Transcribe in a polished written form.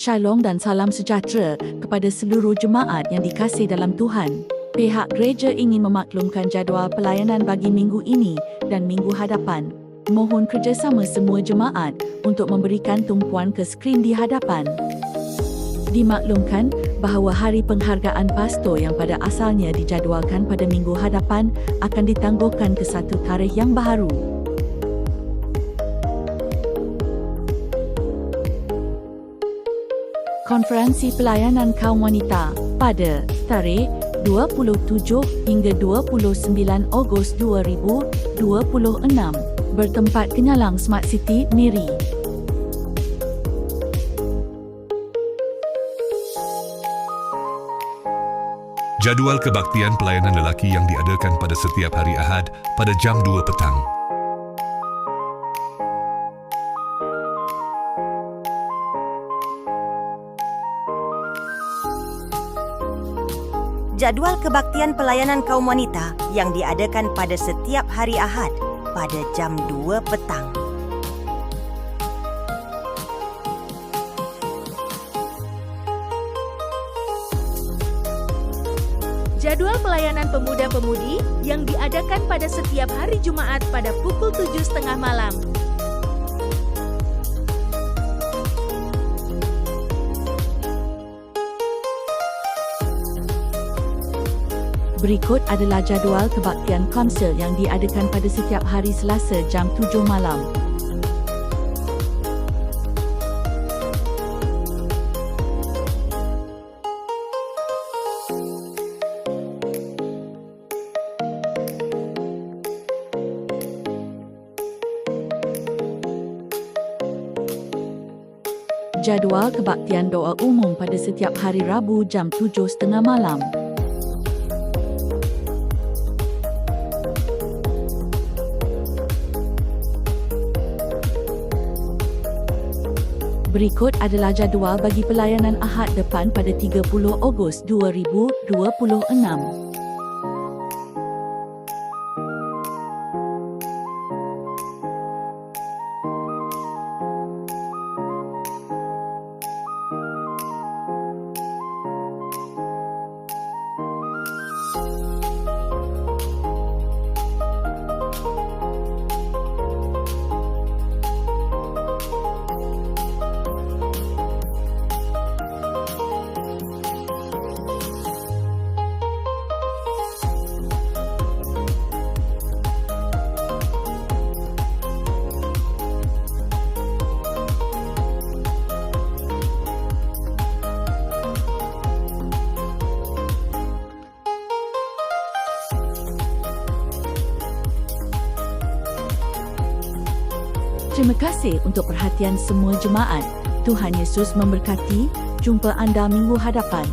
Shalom dan salam sejahtera kepada seluruh jemaat yang dikasihi dalam Tuhan. Pihak gereja ingin memaklumkan jadual pelayanan bagi minggu ini dan minggu hadapan. Mohon kerjasama semua jemaat untuk memberikan tumpuan ke skrin di hadapan. Dimaklumkan bahawa hari penghargaan pastor yang pada asalnya dijadualkan pada minggu hadapan akan ditangguhkan ke satu tarikh yang baharu. Konferensi Pelayanan Kaum Wanita pada tarikh 27 hingga 29 Ogos 2026 bertempat Kenyalang Smart City, Miri. Jadual kebaktian pelayanan lelaki yang diadakan pada setiap hari Ahad pada jam 2 petang. Jadual kebaktian pelayanan kaum wanita yang diadakan pada setiap hari Ahad pada jam 2 petang. Jadual pelayanan pemuda-pemudi yang diadakan pada setiap hari Jumaat pada pukul 7.30 malam. Berikut adalah jadual kebaktian konsel yang diadakan pada setiap hari Selasa jam 7 malam. Jadual kebaktian doa umum pada setiap hari Rabu jam 7.30 malam. Berikut adalah jadual bagi pelayanan Ahad depan pada 30 Ogos 2026. Terima kasih untuk perhatian semua jemaat. Tuhan Yesus memberkati. Jumpa anda minggu hadapan.